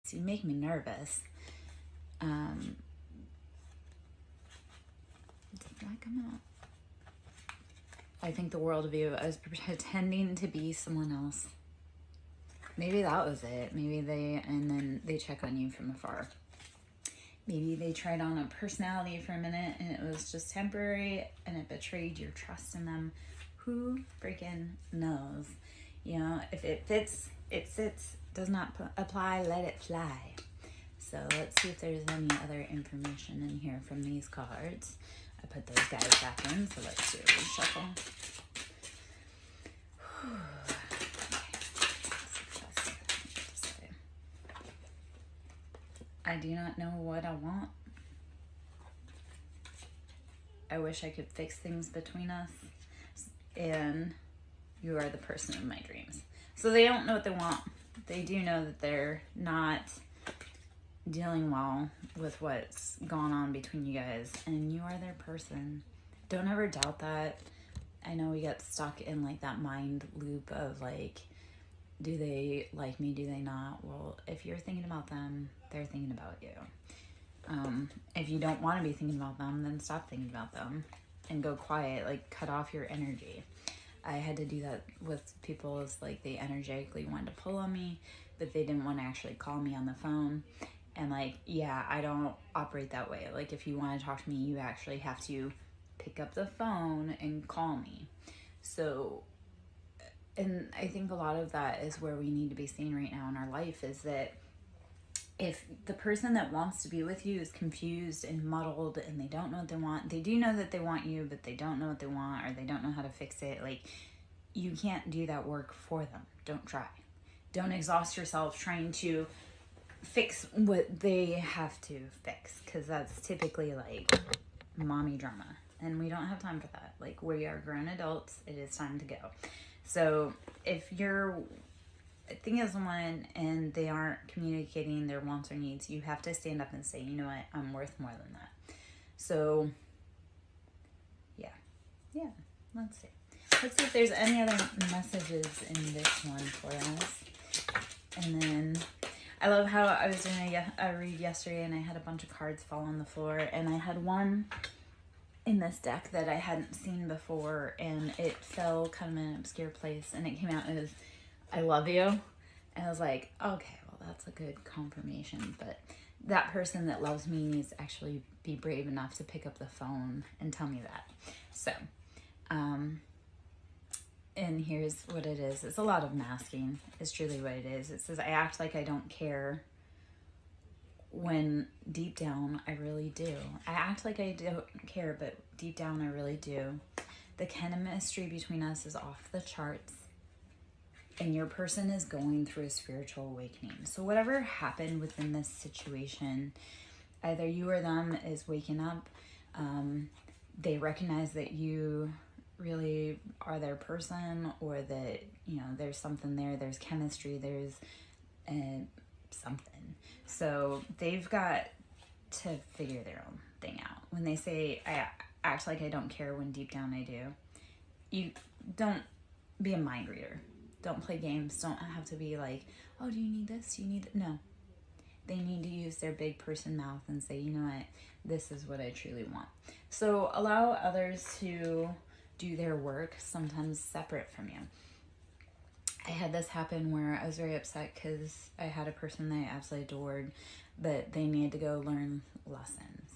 So you make me nervous. Did that come out? I think the world of you. I was pretending to be someone else. Maybe that was it. Maybe and then they check on you from afar. Maybe they tried on a personality for a minute and it was just temporary and it betrayed your trust in them. Who freaking knows? You know, if it fits, it sits. Does not apply, let it fly. So let's see if there's any other information in here from these cards. I put those guys back in, so let's do a reshuffle. I do not know what I want. I wish I could fix things between us. And you are the person of my dreams. So they don't know what they want. They do know that they're not dealing well with what's gone on between you guys. And you are their person. Don't ever doubt that. I know we get stuck in like that mind loop of like, do they like me? Do they not? Well, if you're thinking about them, they're thinking about you. If you don't want to be thinking about them, then stop thinking about them and go quiet, like cut off your energy. I had to do that with people. It's like they energetically wanted to pull on me, but they didn't want to actually call me on the phone. And like, yeah, I don't operate that way. Like if you want to talk to me, you actually have to pick up the phone and call me. So, and I think a lot of that is where we need to be seeing right now in our life is that if the person that wants to be with you is confused and muddled and they don't know what they want, they do know that they want you, but they don't know what they want or they don't know how to fix it. Like, you can't do that work for them. Don't try. Don't exhaust yourself trying to fix what they have to fix, because that's typically like mommy drama. And we don't have time for that. Like, we are grown adults. It is time to go. So if you're thinking of someone and they aren't communicating their wants or needs, you have to stand up and say, you know what, I'm worth more than that. So yeah, let's see if there's any other messages in this one for us. And then I love how I was doing a read yesterday and I had a bunch of cards fall on the floor, and I had one in this deck that I hadn't seen before, and it fell kind of in an obscure place, and it came out as I love you. And I was like, okay, well, that's a good confirmation, but that person that loves me needs to actually be brave enough to pick up the phone and tell me that. So, and here's what it is. It's a lot of masking is truly what it is. It says, I act like I don't care when deep down I really do. I act like I don't care, but deep down I really do. The chemistry between us is off the charts, and your person is going through a spiritual awakening. So whatever happened within this situation, either you or them is waking up. They recognize that you really are their person, or that, you know, there's something there, there's chemistry, there's something. So they've got to figure their own thing out. When they say, I act like I don't care when deep down I do, you don't be a mind reader. Don't play games. Don't have to be like, oh, do you need this? Do you need No. They need to use their big person mouth and say, you know what, this is what I truly want. So allow others to do their work, sometimes separate from you. I had this happen where I was very upset because I had a person that I absolutely adored, but they needed to go learn lessons.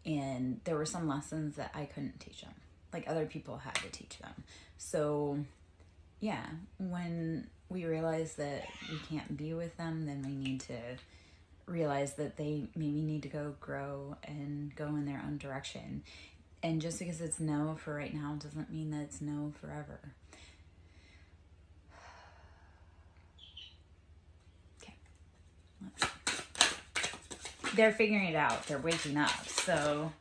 And there were some lessons that I couldn't teach them. Like, other people had to teach them. So yeah, when we realize that we can't be with them, then we need to realize that they maybe need to go grow and go in their own direction. And just because it's no for right now doesn't mean that it's no forever. Okay. They're figuring it out. They're waking up. So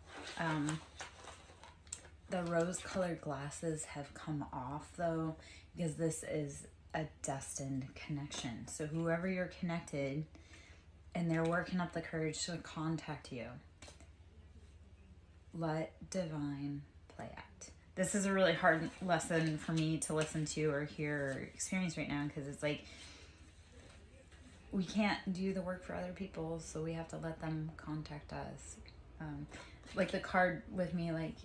the rose-colored glasses have come off, though, because this is a destined connection. So whoever you're connected, and they're working up the courage to contact you, let divine play out. This is a really hard lesson for me to listen to or hear or experience right now, because it's like, we can't do the work for other people, so we have to let them contact us. Like the card with me, like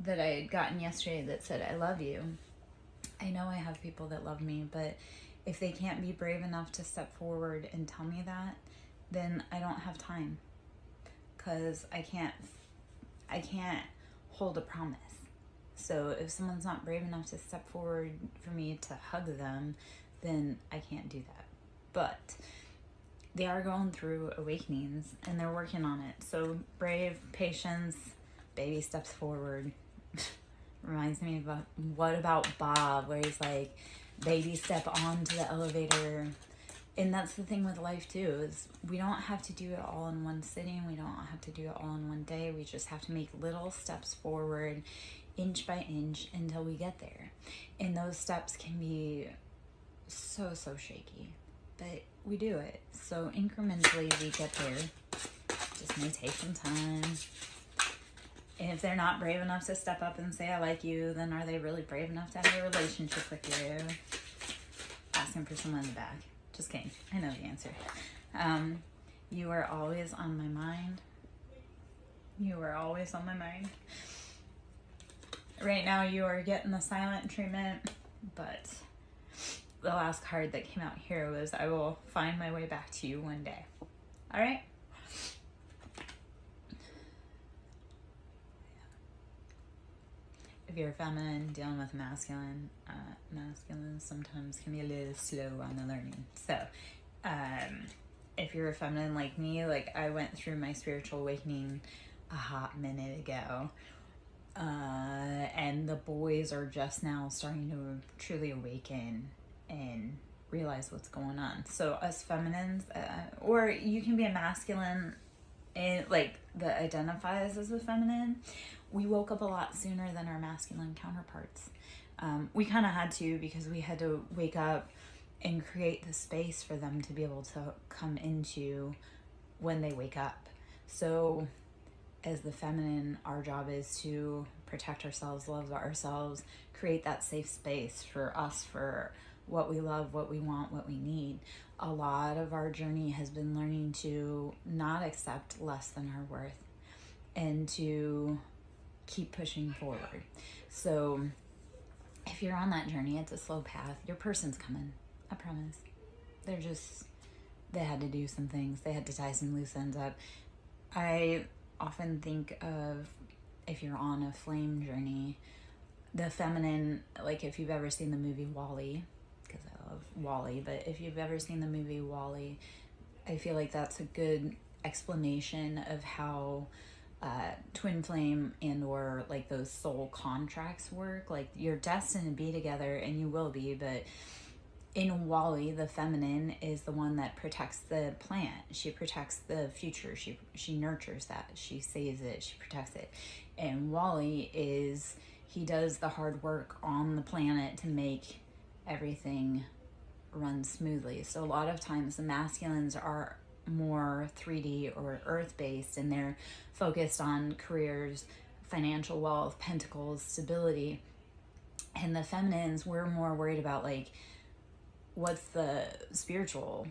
that I had gotten yesterday that said, I love you. I know I have people that love me, but if they can't be brave enough to step forward and tell me that, then I don't have time, because I can't hold a promise. So if someone's not brave enough to step forward for me to hug them, then I can't do that. But they are going through awakenings and they're working on it. So brave, patience, baby steps forward. Reminds me of What About Bob, where he's like, baby step onto the elevator. And that's the thing with life too, is we don't have to do it all in one sitting. We don't have to do it all in one day. We just have to make little steps forward, inch by inch, until we get there. And those steps can be so shaky, but we do it. So incrementally we get there. Just may take some time. And if they're not brave enough to step up and say, I like you, then are they really brave enough to have a relationship with you? Asking for someone in the back. Just kidding. I know the answer. You are always on my mind. You are always on my mind. Right now you are getting the silent treatment, but the last card that came out here was, I will find my way back to you one day. All right? If you're feminine dealing with masculine, masculine sometimes can be a little slow on the learning. So if you're a feminine like me, like I went through my spiritual awakening a hot minute ago, and the boys are just now starting to truly awaken and realize what's going on. So us feminines, or you can be a masculine, and like that identifies as a feminine, we woke up a lot sooner than our masculine counterparts. We kind of had to, because we had to wake up and create the space for them to be able to come into when they wake up. So as the feminine, our job is to protect ourselves, love ourselves, create that safe space for us, for what we love, what we want, what we need. A lot of our journey has been learning to not accept less than our worth and to keep pushing forward. So if you're on that journey, it's a slow path. Your person's coming, I promise. They had to do some things. They had to tie some loose ends up. I often think of, if you're on a flame journey, the feminine, like if you've ever seen the movie WALL-E, because I love WALL-E, but if you've ever seen the movie WALL-E, I feel like that's a good explanation of how twin flame and or like those soul contracts work. Like you're destined to be together, and you will be, but in WALL-E, the feminine is the one that protects the plant. She protects the future. She nurtures that. She saves it. She protects it. And WALL-E he does the hard work on the planet to make everything run smoothly. So a lot of times the masculines are more 3D or earth-based, and they're focused on careers, financial wealth, pentacles, stability. And the feminines, we're more worried about like, what's the spiritual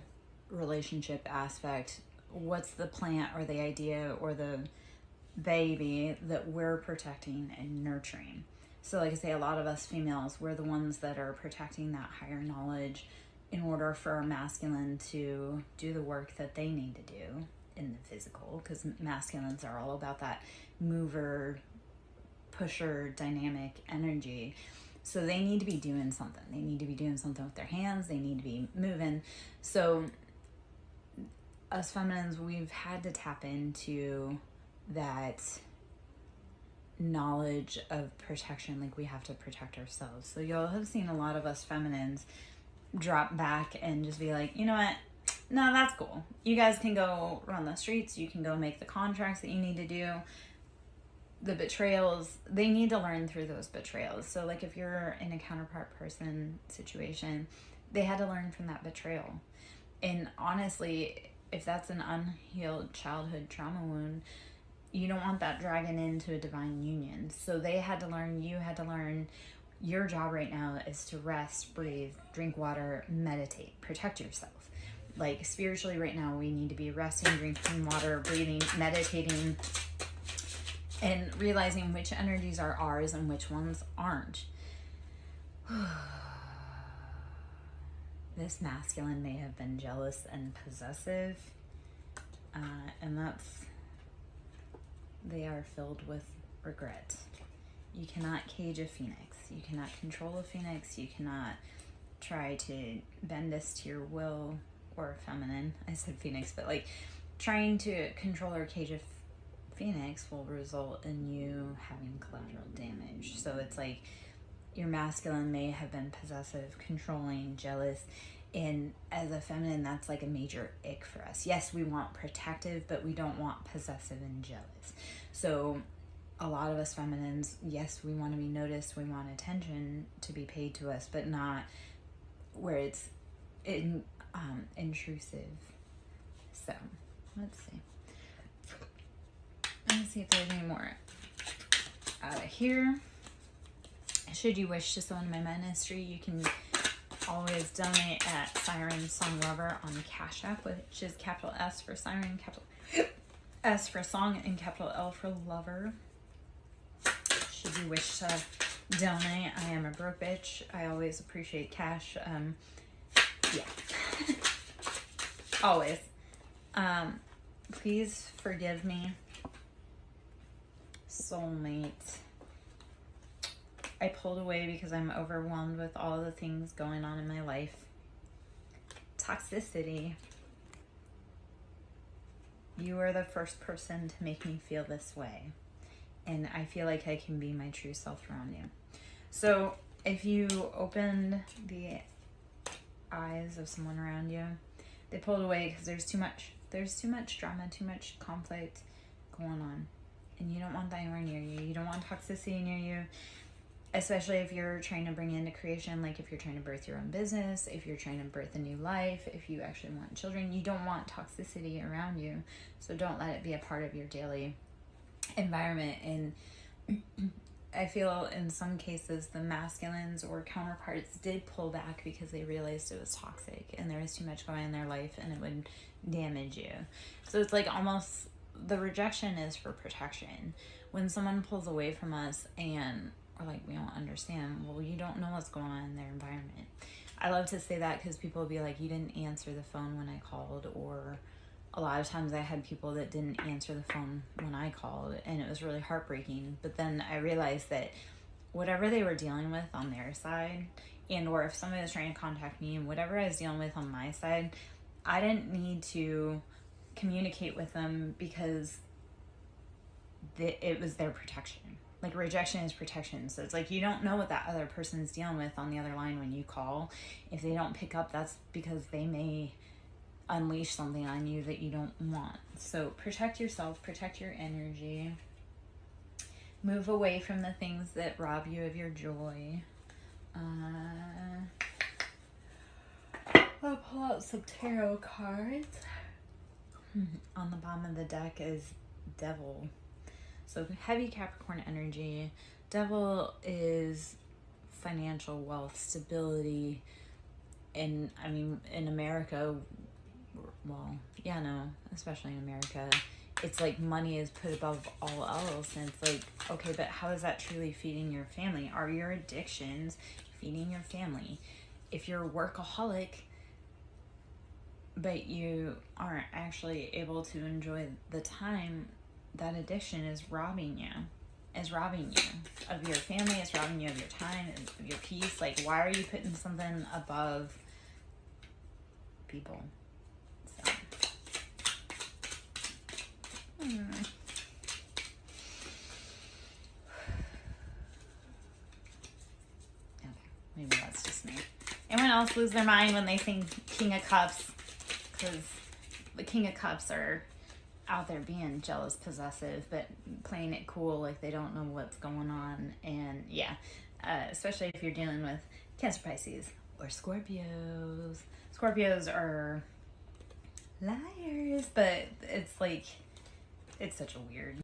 relationship aspect? What's the plant or the idea or the baby that we're protecting and nurturing? So like I say, a lot of us females, we're the ones that are protecting that higher knowledge in order for our masculine to do the work that they need to do in the physical, because masculines are all about that mover, pusher, dynamic energy. So they need to be doing something. They need to be doing something with their hands. They need to be moving. So us feminines, we've had to tap into that knowledge of protection. Like we have to protect ourselves. So you'll have seen a lot of us feminines drop back and just be like, you know what? No, that's cool. You guys can go run the streets. You can go make the contracts that you need to do. The betrayals, they need to learn through those betrayals. So like if you're in a counterpart person situation, they had to learn from that betrayal. And honestly, if that's an unhealed childhood trauma wound, you don't want that dragging into a divine union. So they had to learn, you had to learn. Your job right now is to rest, breathe, drink water, meditate, protect yourself. Like spiritually right now, we need to be resting, drinking water, breathing, meditating, and realizing which energies are ours and which ones aren't. This masculine may have been jealous and possessive, and they are filled with regret. You cannot cage a phoenix. You cannot control a phoenix. You cannot try to bend this to your will, or feminine. I said phoenix, but like trying to control or cage a phoenix will result in you having collateral damage. So it's like your masculine may have been possessive, controlling, jealous, and as a feminine, that's like a major ick for us. Yes, we want protective, but we don't want possessive and jealous. So a lot of us feminines, yes, we want to be noticed, we want attention to be paid to us, but not where it's intrusive. So let's see. Let's see if there's any more out of here. Should you wish to sow into my ministry, you can always donate at SirenSong Lover on Cash App, which is capital S for Siren, capital S for Song, and capital L for Lover. Should you wish to donate, I am a broke bitch. I always appreciate cash. Yeah. Always. Please forgive me, soulmate. I pulled away because I'm overwhelmed with all the things going on in my life. Toxicity. You are the first person to make me feel this way. And I feel like I can be my true self around you. So if you opened the eyes of someone around you, they pulled away because there's too much drama, too much conflict going on. And you don't want that anywhere near you. You don't want toxicity near you. Especially if you're trying to bring into creation, like if you're trying to birth your own business, if you're trying to birth a new life, if you actually want children, you don't want toxicity around you. So don't let it be a part of your daily environment. And I feel in some cases the masculines or counterparts did pull back because they realized it was toxic and there was too much going on in their life and it would damage you. So it's like almost the rejection is for protection. When someone pulls away from us and or like we don't understand, well, you don't know what's going on in their environment. I love to say that because people will be like, you didn't answer the phone when I called, or a lot of times I had people that didn't answer the phone when I called, and it was really heartbreaking. But then I realized that whatever they were dealing with on their side, and or if somebody was trying to contact me and whatever I was dealing with on my side, I didn't need to communicate with them because it was their protection. Like rejection is protection. So it's like you don't know what that other person's dealing with on the other line when you call. If they don't pick up, that's because they may unleash something on you that you don't want. So protect yourself, protect your energy. Move away from the things that rob you of your joy. I'll pull out some tarot cards. On the bottom of the deck is Devil. So heavy Capricorn energy. Devil is financial wealth, stability. And I mean, in America, well, yeah, no, especially in America, it's like money is put above all else. And it's like, okay, but how is that truly feeding your family? Are your addictions feeding your family? If you're a workaholic, but you aren't actually able to enjoy the time, that addiction is robbing you of your family, it's robbing you of your time, of your peace. Like, why are you putting something above people? So okay, maybe that's just me. Anyone else lose their mind when they think King of Cups? Because the King of Cups are out there being jealous, possessive, but playing it cool, like they don't know what's going on. And yeah, especially if you're dealing with Cancer, Pisces, or Scorpios. Scorpios are liars, but it's like, it's such a weird